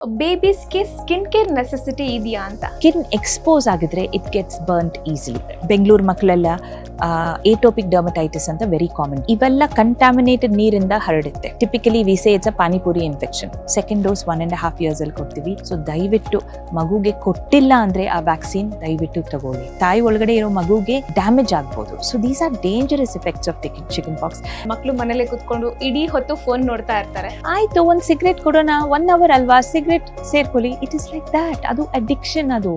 ಬೇಬೀಸ್ಗೆ skin care necessity ಇದೆಯಾ ಅಂತ? Skin expose ಆಗಿದ್ರೆ it gets burnt easily. Bengaluru ಮಕ್ಕಳೆಲ್ಲ ಏಟೋಪಿಕ್ ಡರ್ಮಟೈಟಿಸ್ ಅಂತ ವೆರಿ ಕಾಮನ್. ಇವೆಲ್ಲ ಕಂಟಾಮಿನೇಟೆಡ್ ನೀರಿಂದ ಹರಡುತ್ತೆ. Typically we say it's a panipuri infection. Second dose 1.5 years ಅಲ್ಲಿ ಕೊಡ್ತೀವಿ. ಸೊ ದಯವಿಟ್ಟು ಮಗುಗೆ ಕೊಟ್ಟಿಲ್ಲ ಅಂದ್ರೆ ಆ ವ್ಯಾಕ್ಸಿನ್ ದಯವಿಟ್ಟು ತಗೊಳ್ಳಿ. ತಾಯಿ ಒಳಗಡೆ ಇರೋ ಮಗುಗೆ ಡ್ಯಾಮೇಜ್ ಆಗ್ಬೋದು. So these are dangerous effects of chicken pox. ಮಕ್ಕಳು ಮನೇಲೆ ಕುತ್ಕೊಂಡು ಇಡೀ ಹೊತ್ತು ಫೋನ್ ನೋಡ್ತಾ ಇರ್ತಾರೆ. ಆಯ್ತು, ಒಂದ್ ಸಿಗರೇಟ್ ಕೊಡೋಣ, 1 hour ಅಲ್ವಾ, ಸಿಗರೇಟ್ ಸೇರ್ಕೊಳ್ಳಿ. It is like that. ಅದು ಅಡಿಕ್ಷನ್. ಅದು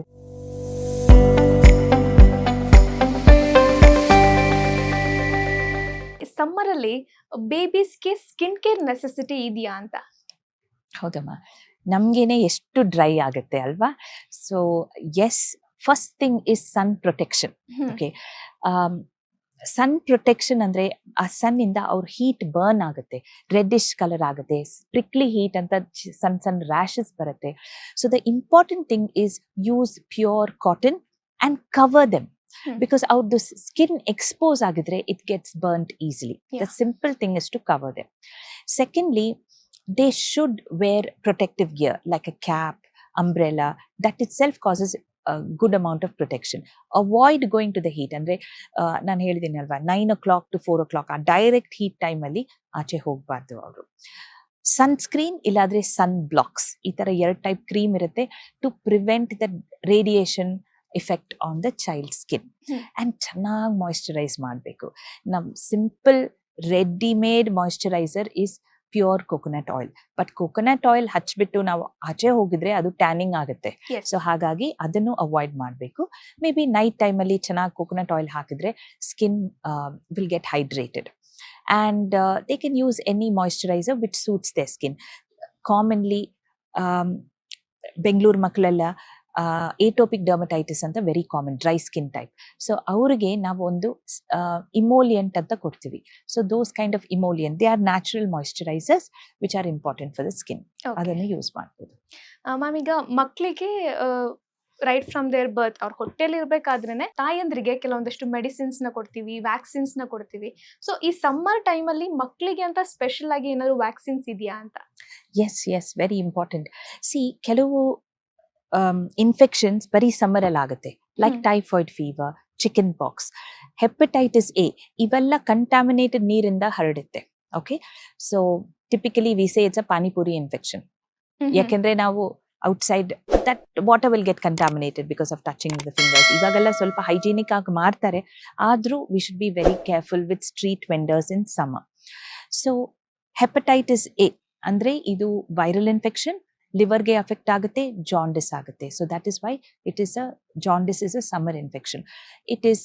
ಸಮ್ಮರ್ ಅಲ್ಲಿ ಬೇಬೀಸ್ಗೆ ಸ್ಕಿನ್ ಕೇರ್ ನೆಸೆಸಿಟಿ ಇದೆಯಾ ಅಂತ? ಹೌದಮ್ಮ, ನಮ್ಗೇನೆ ಎಷ್ಟು ಡ್ರೈ ಆಗುತ್ತೆ ಅಲ್ವಾ. So yes, first thing is sun protection. Okay, sun protection ಅಂದ್ರೆ ಆ ಸನ್ ಇಂದ ಅವ್ರ ಹೀಟ್ ಬರ್ನ್ ಆಗುತ್ತೆ, ರೆಡ್ಡಿಶ್ ಕಲರ್ ಆಗುತ್ತೆ, ಸ್ಪ್ರಿಕ್ಲಿ ಹೀಟ್ ಅಂತ ಸಣ್ಣ ಸಣ್ಣ ರ್ಯಾಷಸ್ ಬರುತ್ತೆ. So the important thing is use pure cotton and cover them. Because ಅವ್ರದ್ದು ಸ್ಕಿನ್ ಎಕ್ಸ್ಪೋಸ್ ಆಗಿದ್ರೆ it gets burnt easily. The simple thing is to cover them. Secondly, they should wear protective gear like a cap, umbrella. That itself causes a good amount of protection. Avoid going to the heat. ಅಂದ್ರೆ ನಾನು ಹೇಳಿದ್ದೀನಿ ಅಲ್ವಾ, 9 o'clock to 4 o'clock ಆ direct heat time ಅಲ್ಲಿ ಆಚೆ ಹೋಗಬಾರ್ದು ಅವರು. Sunscreen ಇಲ್ಲಾದ್ರೆ ಸನ್ ಬ್ಲಾಕ್ಸ್, ಈ ತರ 2 ಟೈಪ್ ಕ್ರೀಮ್ ಇರುತ್ತೆ to prevent the radiation effect on the child's skin. And ಚೆನ್ನಾಗಿ ಮಾಯಿಶ್ಚರೈಸ್ ಮಾಡಬೇಕು. ನಮ್ simple readymade moisturiser is pure coconut oil. But coconut oil ಹಚ್ಬಿಟ್ಟು ನಾವು ಆಚೆ ಹೋಗಿದ್ರೆ ಅದು ಟ್ಯಾನಿಂಗ್ ಆಗುತ್ತೆ. ಸೊ ಹಾಗಾಗಿ ಅದನ್ನು ಅವಾಯ್ಡ್ ಮಾಡಬೇಕು. ಮೇ ಬಿ ನೈಟ್ ಟೈಮಲ್ಲಿ ಚೆನ್ನಾಗಿ ಕೋಕೋನಟ್ ಆಯಿಲ್ ಹಾಕಿದ್ರೆ skin will get hydrated. And they can use any moisturiser which suits the skin. Commonly Bengaluru ಮಕ್ಕಳೆಲ್ಲ ಏಟೋಪಿಕ್ ಡರ್ಮಟೈಟಿಸ್ ಅಂತ very common, dry skin type. So ಅವ್ರಿಗೆ ನಾವು ಒಂದು ಇಮೋಲಿಯಂಟ್ ಅಂತ ಕೊಡ್ತೀವಿ. So those kind of emollient, they are natural moisturisers which are important for the skin. ಅದನ್ನು use ಮಾಡ್ಬೋದು. Ma'am, ಈಗ ಮಕ್ಕಳಿಗೆ ರೈಟ್ ಫ್ರಮ್ ದೇರ್ ಬರ್ತ್ ಅವ್ರ ಹೊಟ್ಟೆಲಿ ಇರ್ಬೇಕಾದ್ರೇನೆ ತಾಯಂದ್ರಿಗೆ ಕೆಲವೊಂದಷ್ಟು ಮೆಡಿಸಿನ್ಸ್ ನ ಕೊಡ್ತೀವಿ, ವ್ಯಾಕ್ಸಿನ್ಸ್ ನ ಕೊಡ್ತೀವಿ. ಸೊ ಈ ಸಮ್ಮರ್ ಟೈಮ್ ಅಲ್ಲಿ ಮಕ್ಕಳಿಗೆ ಅಂತ ಸ್ಪೆಷಲ್ ಆಗಿ ಏನಾದ್ರು ವ್ಯಾಕ್ಸಿನ್ಸ್ ಇದೆಯಾ ಅಂತ? Yes, very important. ಸಿ, ಕೆಲವು ಇನ್ಫೆಕ್ಷನ್ಸ್ ಬರೀ ಸಮ್ಮರ್ ಅಲ್ಲಿ ಆಗುತ್ತೆ, like typhoid fever, chicken pox, hepatitis A. ಇವೆಲ್ಲ ಕಂಟಾಮಿನೇಟೆಡ್ ನೀರಿಂದ ಹರಡುತ್ತೆ. Okay, so typically we say it's a panipuri infection. ಯಾಕೆಂದ್ರೆ ನಾವು outside that water will get contaminated because of touching the fingers. ಇವಾಗೆಲ್ಲ ಸ್ವಲ್ಪ ಹೈಜೀನಿಕ್ ಆಗಿ ಮಾಡ್ತಾರೆ, ಆದ್ರೂ we should be very careful with street vendors in summer. So hepatitis A ಅಂದ್ರೆ ಇದು viral infection, ಲಿವರ್ಗೆ affect ಆಗುತ್ತೆ, ಜಾಂಡಿಸ್ ಆಗುತ್ತೆ. So that is why it is jaundice is a summer infection. It is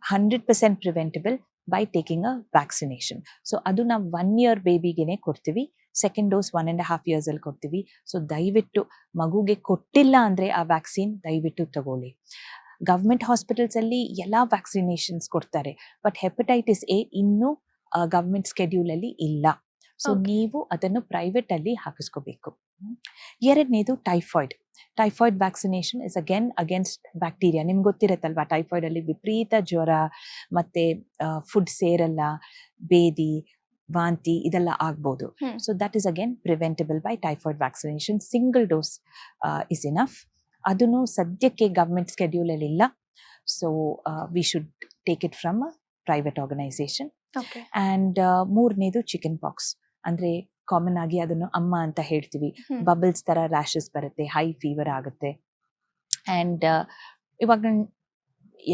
100% preventable by taking a vaccination. So ಅದು ನಾವು 1 year ಬೇಬಿಗೆನೆ ಕೊಡ್ತೀವಿ. Second dose 1.5 years ಅಲ್ಲಿ ಕೊಡ್ತೀವಿ. So ದಯವಿಟ್ಟು ಮಗುಗೆ ಕೊಟ್ಟಿಲ್ಲ ಅಂದ್ರೆ ಆ ವ್ಯಾಕ್ಸಿನ್ ದಯವಿಟ್ಟು ತಗೊಳ್ಳಿ. ಗವರ್ಮೆಂಟ್ ಹಾಸ್ಪಿಟಲ್ಸ್ ಅಲ್ಲಿ ಎಲ್ಲಾ ವ್ಯಾಕ್ಸಿನೇಷನ್ಸ್ ಕೊಡ್ತಾರೆ, ಬಟ್ ಹೆಪಟೈಟಿಸ್ ಎ ಇನ್ನೂ ಗವರ್ಮೆಂಟ್ ಸ್ಕೆಡ್ಯೂಲ್ ಅಲ್ಲಿ ಇಲ್ಲ. ಸೊ ನೀವು ಅದನ್ನು ಪ್ರೈವೇಟ್ ಅಲ್ಲಿ ಹಾಕಿಸ್ಕೋಬೇಕು. ಎರಡನೇದು typhoid vaccination is again against bacteria. ನಿಮ್ಗೆ ಗೊತ್ತಿರತ್ತಲ್ವಾ, ಟೈಫಾಯ್ಡ್ ಅಲ್ಲಿ ವಿಪರೀತ ಜ್ವರ, ಮತ್ತೆ ಫುಡ್ ಸೇರಲ್ಲ, ಬೇದಿ, ವಾಂತಿ ಇದೆಲ್ಲ ಆಗ್ಬೋದು. So that is again preventable by typhoid vaccination. Single dose is enough. ಅದನ್ನು ಸದ್ಯಕ್ಕೆ ಗವರ್ಮೆಂಟ್ ಸ್ಕೆಡ್ಯೂಲ್ ಅಲ್ಲಿ ಇಲ್ಲ. So we should take it from a private organisation. And ಮೂರನೇದು ಚಿಕನ್ ಪಾಕ್ಸ್. ಅಂದ್ರೆ ಕಾಮನ್ ಆಗಿ ಅದನ್ನು ಅಮ್ಮ ಅಂತ ಹೇಳ್ತೀವಿ. ಬಬಲ್ಸ್ ತರ ರ್ಯಾಷಸ್ ಬರುತ್ತೆ, ಹೈ ಫೀವರ್ ಆಗುತ್ತೆ. ಅಂಡ್ ಇವಾಗ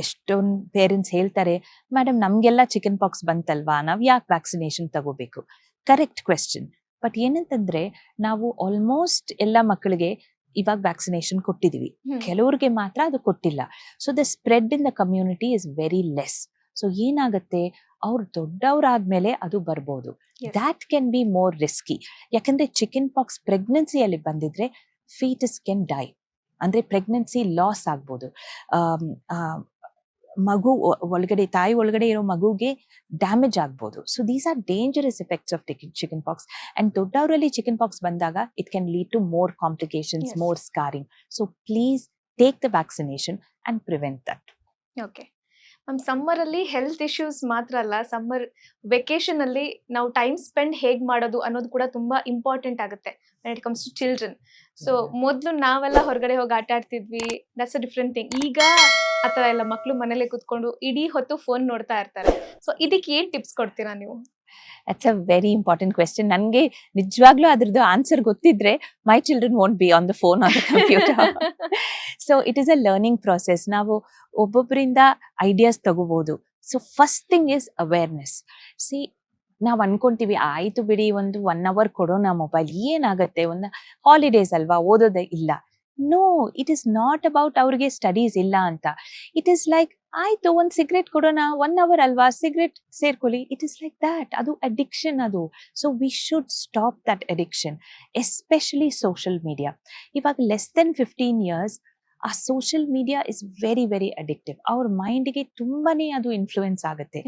ಎಷ್ಟೊಂದು ಪೇರೆಂಟ್ಸ್ ಹೇಳ್ತಾರೆ, ಮೇಡಮ್ ನಮ್ಗೆಲ್ಲ ಚಿಕನ್ ಪಾಕ್ಸ್ ಬಂತಲ್ವಾ, ನಾವ್ ಯಾಕೆ ವ್ಯಾಕ್ಸಿನೇಷನ್ ತಗೋಬೇಕು? Correct question. ಬಟ್ ಏನಂತಂದ್ರೆ ನಾವು ಆಲ್ಮೋಸ್ಟ್ ಎಲ್ಲ ಮಕ್ಕಳಿಗೆ ಇವಾಗ ವ್ಯಾಕ್ಸಿನೇಷನ್ ಕೊಟ್ಟಿದೀವಿ, ಕೆಲವ್ರಿಗೆ ಮಾತ್ರ ಅದು ಕೊಟ್ಟಿಲ್ಲ. So the spread in the community is very less. So ಏನಾಗುತ್ತೆ, ಅವ್ರು ದೊಡ್ಡವರಾದ್ಮೇಲೆ ಅದು ಬರ್ಬೋದು. That can be more risky. ಯಾಕಂದ್ರೆ ಚಿಕನ್ ಪಾಕ್ಸ್ ಪ್ರೆಗ್ನೆನ್ಸಿಯಲ್ಲಿ ಬಂದಿದ್ರೆ ಫೀಟಸ್ ಕ್ಯಾನ್ ಡೈ, ಅಂದ್ರೆ ಪ್ರೆಗ್ನೆನ್ಸಿ ಲಾಸ್ ಆಗ್ಬೋದು. ಮಗು ಒಳಗಡೆ, ತಾಯಿ ಒಳಗಡೆ ಇರೋ ಮಗುಗೆ ಡ್ಯಾಮೇಜ್ ಆಗ್ಬೋದು. So these are dangerous effects of chicken pox. And ದೊಡ್ಡವರಲ್ಲಿ ಚಿಕನ್ ಪಾಕ್ಸ್ ಬಂದಾಗ it can lead to more complications, more scarring. So please take the vaccination and prevent that. Okay ma'am, summer ಅಲ್ಲಿ health issues ಮಾತ್ರ ಅಲ್ಲ, summer vacation ಅಲ್ಲಿ ನಾವು time spend ಹೇಗ್ ಮಾಡೋದು ಅನ್ನೋದು ಕೂಡ ತುಂಬಾ ಇಂಪಾರ್ಟೆಂಟ್ ಆಗುತ್ತೆ when it comes to children. So ಮೊದ್ಲು ನಾವೆಲ್ಲ ಹೊರಗಡೆ ಹೋಗಿ ಆಟ ಆಡ್ತಿದ್ವಿ, ದಟ್ಸ್ ಅ ಡಿಫ್ರೆಂಟ್ ಥಿಂಗ್. ಈಗ ಆತರ ಎಲ್ಲ ಮಕ್ಳು ಮನೇಲೆ ಕುತ್ಕೊಂಡು ಇಡೀ ಹೊತ್ತು ಫೋನ್ ನೋಡ್ತಾ ಇರ್ತಾರೆ. ಸೊ ಇದಕ್ಕೆ ಏನ್ ಟಿಪ್ಸ್ ಕೊಡ್ತೀರಾ ನೀವು? That's a very important question. ನನಗೆ ನಿಜವಾಗ್ಲೂ ಅದ್ರದ್ದು ಆನ್ಸರ್ ಗೊತ್ತಿದ್ರೆ my children won't be on the phone on the computer. So it is a learning process. ನಾವು ಒಬ್ಬೊಬ್ಬರಿಂದ ಐಡಿಯಾಸ್ ತಗೋಬಹುದು. So first thing is awareness. C, ನಾವು ಅನ್ಕೊಂತೀವಿ ಆಯ್ತು ಬಿಡಿ, ಒಂದು 1 hour ಕೊಡೋಣ ಮೊಬೈಲ್, ಏನಾಗತ್ತೆ, ಒಂದು ಹಾಲಿಡೇಸ್ ಅಲ್ವಾ, ಓದೋದೇ ಇಲ್ಲ. No, it is not about ಅವ್ರಿಗೆ ಸ್ಟಡೀಸ್ ಇಲ್ಲ ಅಂತ. ಇಟ್ ಇಸ್ ಲೈಕ್ ಆಯ್ತು ಒಂದು ಸಿಗರೇಟ್ ಕೊಡೋಣ, 1 hour ಅಲ್ವಾ, ಸಿಗರೇಟ್ ಸೇರ್ಕೊಳ್ಳಿ. It is like that. ಅದು ಅಡಿಕ್ಷನ್ ಅದು. So we should stop that addiction, especially social media. ಇವಾಗ ಲೆಸ್ ದೆನ್ 15 years ಆ social media is very very addictive. ಅವ್ರ ಮೈಂಡ್ಗೆ ತುಂಬಾನೇ ಅದು ಇನ್ಫ್ಲೂಯೆನ್ಸ್ ಆಗುತ್ತೆ.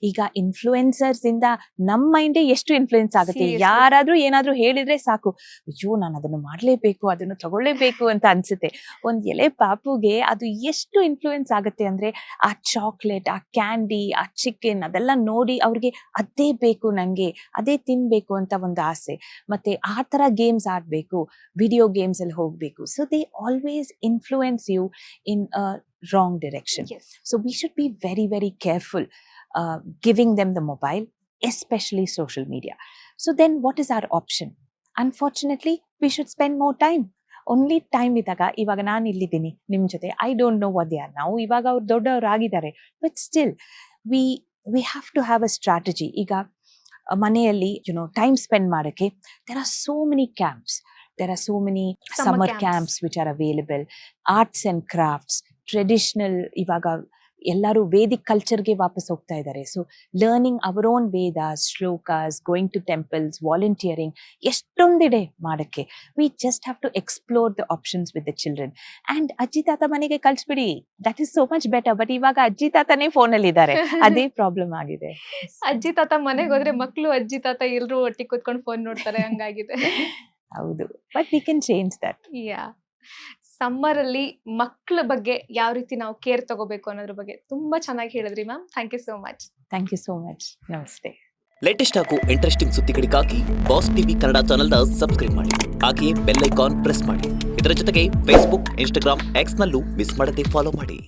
ಈಗ ಇನ್ಫ್ಲೂಯೆನ್ಸರ್ಸ್ ಇಂದ ನಮ್ಮ ಮೈಂಡೇ ಎಷ್ಟು ಇನ್ಫ್ಲೂಯೆನ್ಸ್ ಆಗುತ್ತೆ. ಯಾರಾದ್ರೂ ಏನಾದ್ರೂ ಹೇಳಿದ್ರೆ ಸಾಕು, ಅಯ್ಯೋ ನಾನು ಅದನ್ನು ಮಾಡ್ಲೇಬೇಕು, ಅದನ್ನು ತಗೊಳ್ಳೇಬೇಕು ಅಂತ ಅನ್ಸುತ್ತೆ. ಒಂದ್ ಎಲೆ ಪಾಪುಗೆ ಅದು ಎಷ್ಟು ಇನ್ಫ್ಲೂಯೆನ್ಸ್ ಆಗುತ್ತೆ ಅಂದ್ರೆ, ಆ ಚಾಕ್ಲೇಟ್, ಆ ಕ್ಯಾಂಡಿ, ಆ ಚಿಕನ್ ಅದೆಲ್ಲ ನೋಡಿ ಅವ್ರಿಗೆ ಅದೇ ಬೇಕು, ನಂಗೆ ಅದೇ ತಿನ್ಬೇಕು ಅಂತ ಒಂದು ಆಸೆ. ಮತ್ತೆ ಆ ತರ ಗೇಮ್ಸ್ ಆಡ್ಬೇಕು, ವಿಡಿಯೋ ಗೇಮ್ಸ್ ಅಲ್ಲಿ ಹೋಗ್ಬೇಕು. So they always influence you in a wrong direction. Yes. So we should be very very careful giving them the mobile, especially social media. So then what is our option? Unfortunately we should spend more time. Only time idaga, ivaga ನಾನು ಇಲ್ಲಿದ್ದೀನಿ ನಿಮ್ಮ ಜೊತೆ, I don't know what they are now. ಇವಾಗ ಅವ್ರು ದೊಡ್ಡವರಾಗಿದ್ದಾರೆ, but still we have to have a strategy. ಈಗ ಮನೆಯಲ್ಲಿ time spend ಮಾಡಕ್ಕೆ there are so many camps. There are so many summer camps which are available. Arts and crafts, traditional, ivaga ellaru Vedic culture ge vapas hogta idare. So learning our own Vedas, shlokas, going to temples, volunteering, eshtondide madakke. We just have to explore the options with the children. And ajji tata manege kalsbidi, that is so much better. But ivaga ajji tata ne phone alli idare, ade problem agide. ಅಜ್ಜಿ ತಾತ ಮನೆಗೆ ಹೋದ್ರೆ ಮಕ್ಳು ಅಜ್ಜಿ ತಾತ ಎಲ್ರು ಒಟ್ಟಿಗೆ ಕೂತ್ಕೊಂಡು ಫೋನ್ ನೋಡ್ತಾರೆ, ಹಂಗಾಗಿದೆ. ಹೌದು, but we can change that. Yeah, summer ಅಲ್ಲಿ ಮಕ್ಕಳ ಬಗ್ಗೆ ಯಾವ ರೀತಿ ನಾವು ಕೇರ್ ತಗೋಬೇಕು ಅನ್ನೋದ್ರ ಬಗ್ಗೆ ತುಂಬಾ ಚೆನ್ನಾಗಿ ಹೇಳಿದ್ರಿ ma'am. Thank you so much. Thank you so much. ನಮಸ್ತೆ. ಲೇಟೆಸ್ಟ್ ಹಾಗೂ ಇಂಟ್ರೆಸ್ಟಿಂಗ್ ಸುದ್ದಿಗಳಿಗಾಗಿ ಬಾಸ್ ಟಿವಿ ಕನ್ನಡ ಚಾನೆಲ್ನ ಸಬ್ಸ್ಕ್ರೈಬ್ ಮಾಡಿ, ಹಾಗೆಯೇ ಬೆಲ್ ಐಕಾನ್ ಪ್ರೆಸ್ ಮಾಡಿ. ಇದರ ಜೊತೆಗೆ ಫೇಸ್ಬುಕ್, ಇನ್ಸ್ಟಾಗ್ರಾಮ್, ಎಕ್ಸ್ ನಲ್ಲೂ ಮಿಸ್ ಮಾಡದೆ ಫಾಲೋ ಮಾಡಿ.